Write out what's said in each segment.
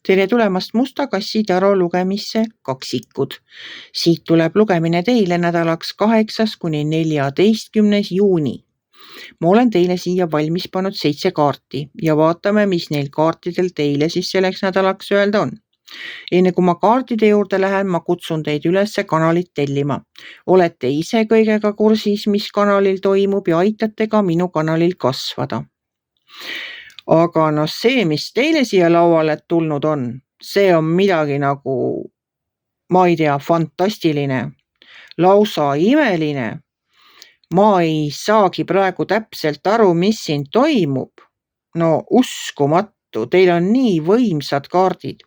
Tere tulemast Musta kassi taro lugemisse kaksikud. Siit tuleb lugemine teile nädalaks 8.–14. juuni. Ma olen teile siia valmis pannud 7 kaarti ja vaatame, mis neil kaartidel teile siis selleks nädalaks öelda on. Enne kui ma kaartide juurde lähen, ma kutsun teid üles kanalit tellima. Olete ise kõigega kursis, mis kanalil toimub ja aitate ka minu kanalil kasvada. Aga see, mis teile siia lauale tulnud on, see on midagi nagu, ma ei tea, fantastiline, lausa imeline. Ma ei saagi praegu täpselt aru, mis siin toimub. No uskumatu, teil on nii võimsad kaardid.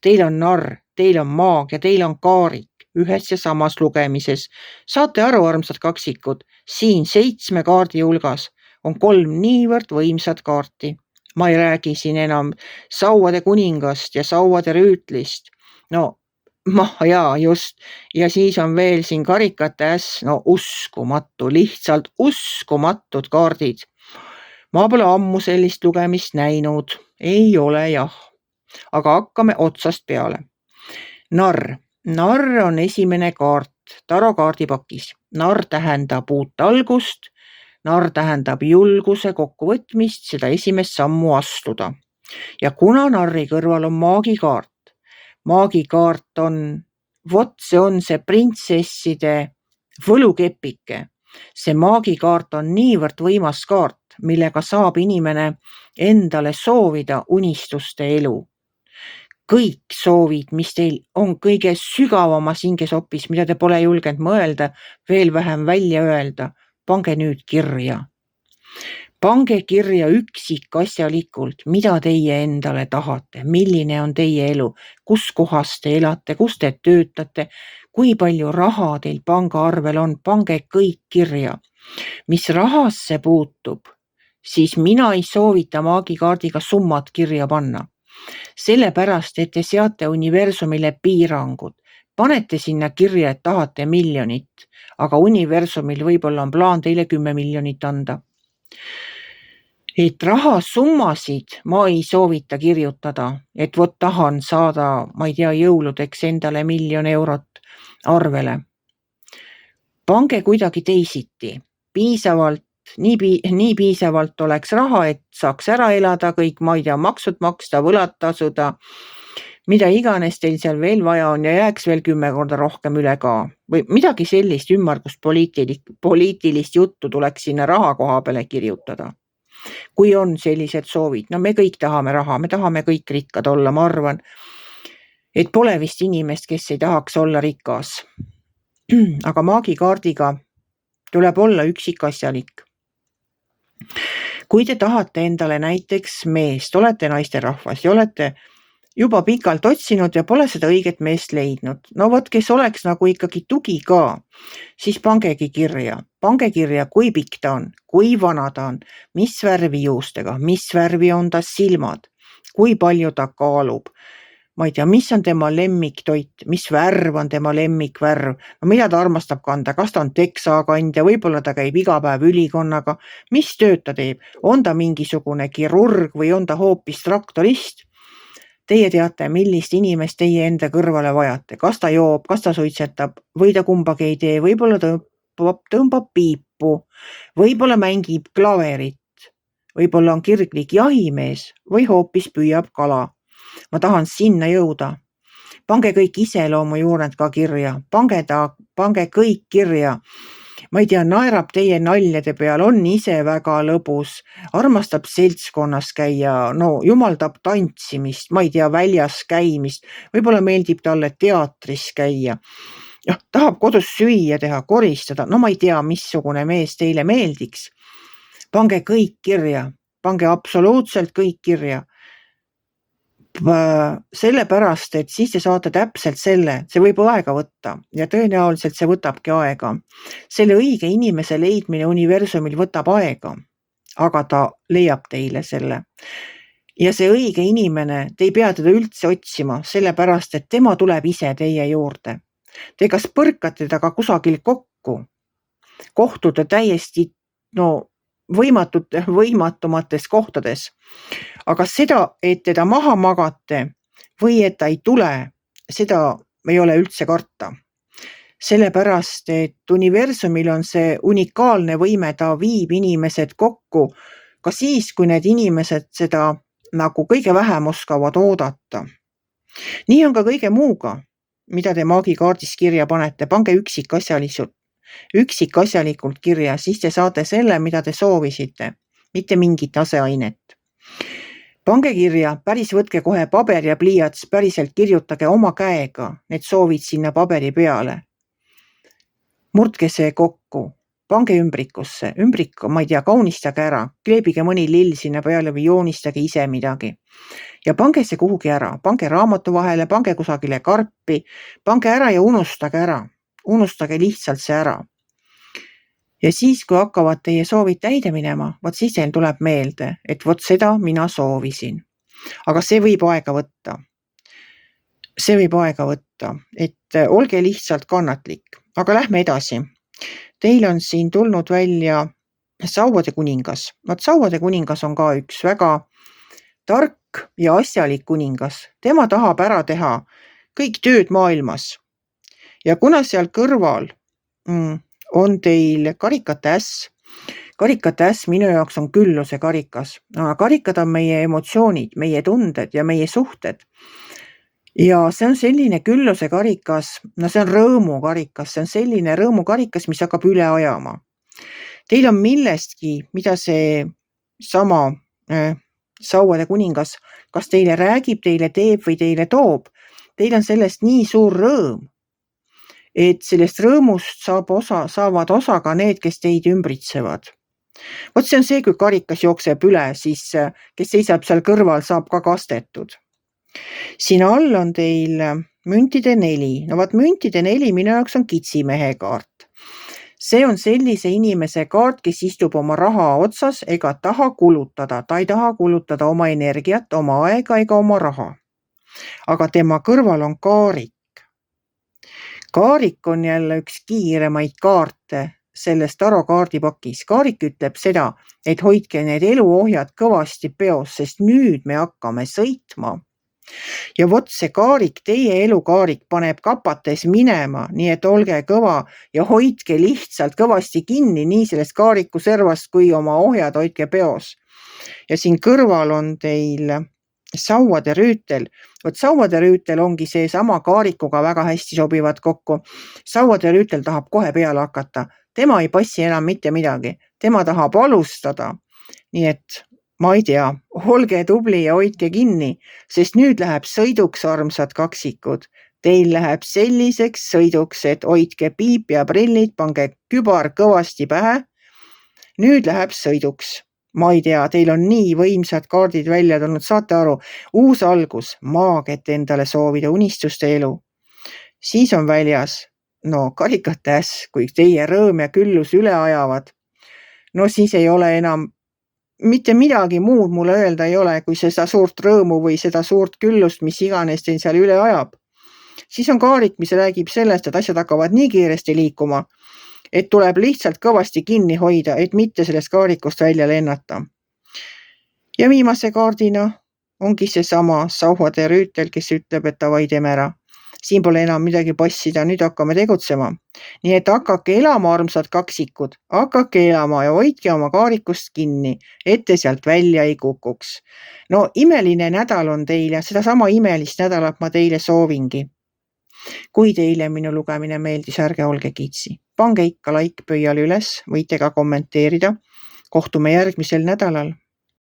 Teil on narr, teil on maag ja teil on kaarik ühes ja samas lugemises. Saate aru, armsad kaksikud, siin 7 kaardi hulgas on 3 niivõrd võimsad kaarti. Ma ei räägi siin enam sauade kuningast ja sauade rüütlist. No, jaa, just. Ja siis on veel siin karikate äss. No uskumatu, lihtsalt uskumatud kaardid. Ma pole ammu sellist lugemist näinud. Ei ole jah. Aga hakkame otsast peale. Narr. Narr on esimene kaart taro kaardipakis. Narr tähendab uut algust. Narr tähendab julguse kokkuvõtmist, seda esimest sammu astuda. Ja kuna narri kõrval on maagikaart, maagikaart on, see on see printsesside võlukepike. See maagikaart on niivõrd võimas kaart, millega saab inimene endale soovida unistuste elu. Kõik soovid, mis teil on kõige sügavamas hingesopis, mida te pole julgenud mõelda, veel vähem välja öelda, pange nüüd kirja. Pange kirja üksikasjalikult, mida teie endale tahate, milline on teie elu, kus kohas te elate, kus te töötate, kui palju raha teil pangaarvel on, pange kõik kirja. Mis rahasse puutub, siis mina ei soovita maagikaardiga summat kirja panna. Sellepärast, et te seate universumile piirangud. Panete sinna kirja, et tahate 1 miljonit, aga universumil võib-olla on plaan teile 10 miljonit anda. Et rahasummasid ma ei soovita kirjutada, et tahan saada, ma ei tea, jõuludeks endale 1 miljon eurot arvele. Pange kuidagi teisiti, nii piisavalt oleks raha, et saaks ära elada kõik, ma ei tea, maksud maksta, võlad tasuda, mida iganes teil seal veel vaja on ja jääks veel 10 korda rohkem üle ka. Või midagi sellist ümmargust poliitilist juttu tuleks sinna raha koha peale kirjutada. Kui on sellised soovid, no me kõik tahame raha, me tahame kõik rikkad olla, ma arvan, et pole vist inimest, kes ei tahaks olla rikas. Aga maagikaardiga tuleb olla üksikasjalik. Kui te tahate endale näiteks meest, olete naisterahvas ja olete juba pikalt otsinud ja pole seda õiget meest leidnud. No kes oleks nagu ikkagi tugi ka, siis pangegi kirja. Pange kirja, kui pikk ta on, kui vana ta on, mis värvi juustega, mis värvi on ta silmad, kui palju ta kaalub. Ma ei tea, mis on tema lemmiktoit, mis värv on tema lemmikvärv, no mida ta armastab kanda, kas ta on teksakandja, võib-olla ta käib iga päev ülikonnaga, mis tööd ta teeb, on ta mingisugune kirurg või on ta hoopis traktorist. Teie teate, millist inimest teie enda kõrvale vajate, kas ta joob, kas ta suitsetab või ta kumbagi ei tee, võib-olla tõmbab piipu, võib-olla mängib klaverit, võib-olla on kirglik jahimees või hoopis püüab kala. Ma tahan sinna jõuda. Pange kõik iseloomujuured ka kirja, pange kõik kirja. Ma ei tea, naerab teie naljade peal, on ise väga lõbus, armastab seltskonnas käia, no jumaldab tantsimist, ma ei tea, väljas käimist, võib-olla meeldib talle teatris käia. Ja, tahab kodus süüa teha, koristada, no ma ei tea, missugune mees teile meeldiks. Pange kõik kirja, pange absoluutselt kõik kirja. Sellepärast, et siis te saate täpselt see võib aega võtta ja tõenäoliselt see võtabki aega. Selle õige inimese leidmine universumil võtab aega, aga ta leiab teile selle. Ja see õige inimene, te ei pea teda üldse otsima, sellepärast, et tema tuleb ise teie juurde. Te kas põrkate temaga kusagil kokku, kohtute täiesti võimatumates kohtades. Aga seda, et teda maha magate või et ta ei tule, seda ei ole üldse karta. Sellepärast, et universumil on see unikaalne võime, ta viib inimesed kokku ka siis, kui need inimesed seda nagu kõige vähem oskavad oodata. Nii on ka kõige muuga, mida te maagikaardis kirja panete, pange üksikasjalikult kirja, siis te saate selle, mida te soovisite, mitte mingit aseainet. Pange kirja, päris võtke kohe paber ja pliiats, päriselt kirjutage oma käega need soovid sinna paberi peale. Murdke see kokku, pange ümbrikusse, ma ei tea, kaunistage ära, kleebige mõni lill sinna peale või joonistage ise midagi. Ja pange see kuhugi ära, pange raamatu vahele, pange kusagile karpi, pange ära ja unustage lihtsalt see ära. Ja siis, kui hakkavad teie soovid täide minema, vot siis teil tuleb meelde, et vot seda mina soovisin. Aga see võib aega võtta. Et olge lihtsalt kannatlik. Aga lähme edasi. Teil on siin tulnud välja Sauade kuningas. Sauade kuningas on ka üks väga tark ja asjalik kuningas. Tema tahab ära teha kõik tööd maailmas. Ja kuna seal kõrval on teil karikate äss. Karikate äss minu jaoks on külluse karikas. Karikad on meie emotsioonid, meie tunded ja meie suhted. Ja see on selline külluse karikas, see on rõõmukarikas, see on selline rõõmukarikas, mis hakkab üle ajama. Teil on millestki, mida see sama Sauade kuningas, kas teile räägib, teile teeb või teile toob. Teil on sellest nii suur rõõm, et sellest rõõmust saavad osa ka need, kes teid ümbritsevad. Vot see on see, kui karikas jookseb üle, siis kes seisab seal kõrval, saab ka kastetud. Siin all on teil müntide 4. Vaat müntide 4 minu jaoks on kitsimehe kaart. See on sellise inimese kaart, kes istub oma raha otsas ega taha kulutada. Ta ei taha kulutada oma energiat, oma aega ega oma raha. Aga tema kõrval on kaarik. Kaarik on jälle üks kiiremaid kaarte sellest tarokaardipakis. Kaarik ütleb seda, et hoidke need eluohjad kõvasti peos, sest nüüd me hakkame sõitma. Ja vot see kaarik, teie elukaarik paneb kapates minema, nii et olge kõva ja hoidke lihtsalt kõvasti kinni nii sellest kaariku servast kui oma ohjad hoidke peos. Ja siin kõrval on teil sauade rüütel. Vot sauade rüütel ongi see sama kaarikuga väga hästi sobivad kokku. Sauade rüütel tahab kohe peale hakata. Tema ei passi enam mitte midagi. Tema tahab alustada. Nii et ma ei tea, olge tubli ja hoidke kinni, sest nüüd läheb sõiduks, armsad kaksikud. Teil läheb selliseks sõiduks, et hoidke piip ja prillid, pange kübar kõvasti pähe. Nüüd läheb sõiduks. Ma ei tea, teil on nii võimsad kaardid välja tulnud, saate aru, uus algus, maaget endale soovida, unistuste elu. Siis on väljas, karikate äss, kui teie rõõm ja küllus üle ajavad. Siis ei ole enam mitte midagi muud mulle öelda ei ole, kui seda suurt rõõmu või seda suurt küllust, mis iganes teil seal üle ajab. Siis on kaarik, mis räägib sellest, et asjad hakkavad nii kiiresti liikuma, et tuleb lihtsalt kõvasti kinni hoida, et mitte sellest kaarikust välja lennata. Ja viimase kaardina ongi see sama Sauade rüütel, kes ütleb, et davai teeme ära. Siin pole enam midagi passida, nüüd hakkame tegutsema. Nii et hakake elama, armsad kaksikud, hakake elama ja hoidke oma kaarikust kinni, et te sealt välja ei kukuks. Imeline nädal on teil ja seda sama imelist nädalat ma teile soovingi. Kui teile minu lugemine meeldis, ärge olge kitsi. Pange ikka like pöial üles, võite ka kommenteerida. Kohtume järgmisel nädalal.